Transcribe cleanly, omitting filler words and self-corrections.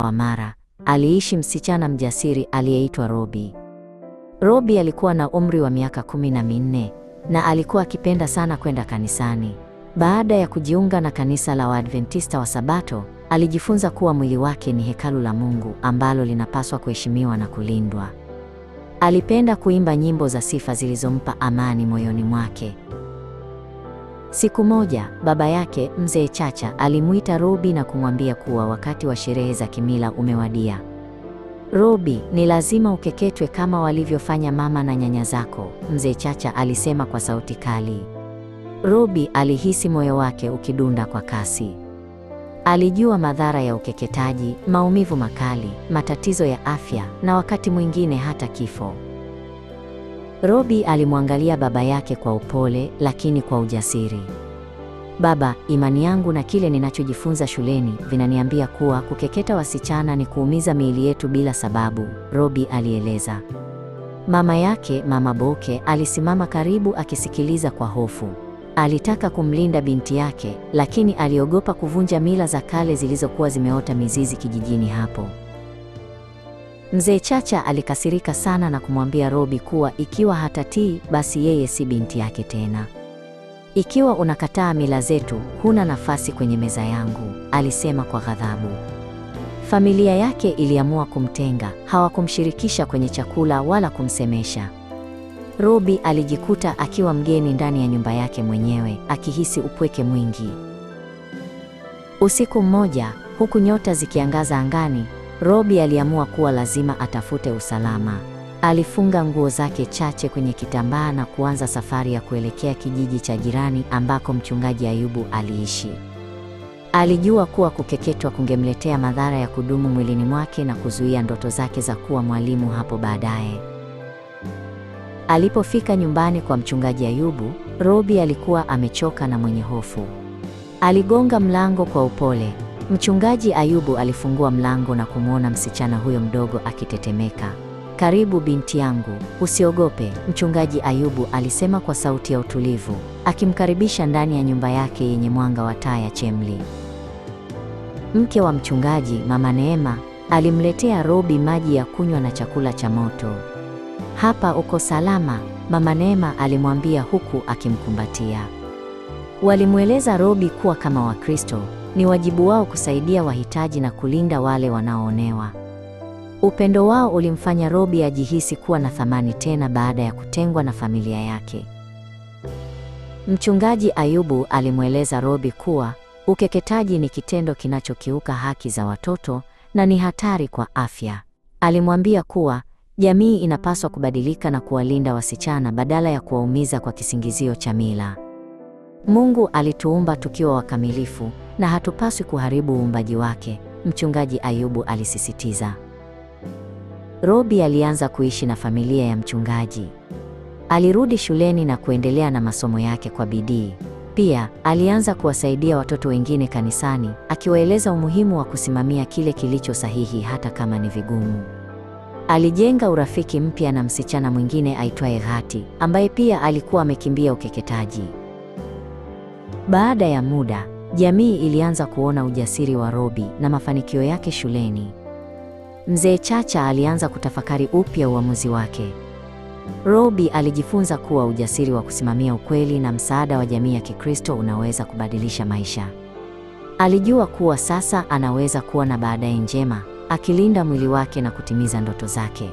wa Mara, aliishi msichana mjasiri aliyeitwa Robi. Robi alikuwa na umri wa miaka 14 na alikuwa akipenda sana kwenda kanisani. Baada ya kujiunga na kanisa la Waadventista wa Sabato, alijifunza kuwa mwili wake ni hekalu la Mungu ambalo linapaswa kuheshimiwa na kulindwa. Alipenda kuimba nyimbo za sifa zilizompa amani moyoni mwake. Siku moja, baba yake, Mzee Chacha, alimuita Robi na kumwambia kuwa wakati wa sherehe za kimila umewadia. Robi, ni lazima ukeketwe kama walivyofanya mama na nyanya zako, Mzee Chacha alisema kwa sauti kali. Robi alihisi moyo wake ukidunda kwa kasi. Alijua madhara ya ukeketaji, maumivu makali, matatizo ya afya na wakati mwingine hata kifo. Robi alimwangalia baba yake kwa upole lakini kwa ujasiri. Baba, imani yangu na kile ninachojifunza shuleni vinaniambia kuwa kukeketa wasichana ni kuumiza miili yetu bila sababu, Robi alieleza. Mama yake, Mama Boke, alisimama karibu akisikiliza kwa hofu. Alitaka kumlinda binti yake, lakini aliogopa kuvunja mila za kale zilizokuwa zimeota mizizi kijijini hapo. Mzee Chacha alikasirika sana na kumwambia Robi kuwa ikiwa hatatii, basi yeye si binti yake tena. Ikiwa unakataa mila zetu, huna nafasi kwenye meza yangu, alisema kwa ghadhabu. Familia yake iliamua kumtenga, hawakumshirikisha kwenye chakula wala kumsemesha. Robi alijikuta akiwa mgeni ndani ya nyumba yake mwenyewe, akihisi upweke mwingi. Usiku mmoja, huku nyota zikiangaza angani, Robi aliamua kuwa lazima atafute usalama. Alifunga nguo zake chache kwenye kitambaa na kuanza safari ya kuelekea kijiji cha jirani ambako mchungaji Ayubu aliishi. Alijua kuwa kukeketwa kungemletea madhara ya kudumu mwilini mwake na kuzuia ndoto zake za kuwa mwalimu hapo baadaye. Alipofika nyumbani kwa mchungaji Ayubu, Robi alikuwa amechoka na mwenye hofu. Aligonga mlango kwa upole. Mchungaji Ayubu alifungua mlango na kumwona msichana huyo mdogo akitetemeka. Karibu binti yangu, usiogope, mchungaji Ayubu alisema kwa sauti ya utulivu, akimkaribisha ndani ya nyumba yake yenye mwanga wa taa ya chemli. Mke wa mchungaji, Mama Neema, alimletea Robi maji ya kunywa na chakula cha moto. Hapa uko salama, Mama Neema alimwambia huku akimkumbatia. Walimweleza Robi kuwa kama Wakristo, ni wajibu wao kusaidia wahitaji na kulinda wale wanaoonewa. Upendo wao ulimfanya Robi ajihisi kuwa na thamani tena baada ya kutengwa na familia yake. Mchungaji Ayubu alimweleza Robi kuwa ukeketaji ni kitendo kinachokiuka haki za watoto na ni hatari kwa afya. Alimwambia kuwa jamii inapaswa kubadilika na kuwalinda wasichana badala ya kuwaumiza kwa kisingizio cha mila. Mungu alituumba tukiwa wakamilifu na hatupaswi kuharibu uumbaji wake, mchungaji Ayubu alisisitiza. Robi alianza kuishi na familia ya mchungaji. Alirudi shuleni na kuendelea na masomo yake kwa bidii. Pia, alianza kuwasaidia watoto wengine kanisani, akiwaeleza umuhimu wa kusimamia kile kilicho sahihi hata kama ni vigumu. Alijenga urafiki mpya na msichana mwingine aitwaye Ghati, ambaye pia alikuwa amekimbia ukeketaji. Baada ya muda, jamii ilianza kuona ujasiri wa Robi na mafanikio yake shuleni. Mzee Chacha alianza kutafakari upya uamuzi wake. Robi alijifunza kuwa ujasiri wa kusimamia ukweli na msaada wa jamii ya Kikristo unaweza kubadilisha maisha. Alijua kuwa sasa anaweza kuwa na baadaye njema, akilinda mwili wake na kutimiza ndoto zake.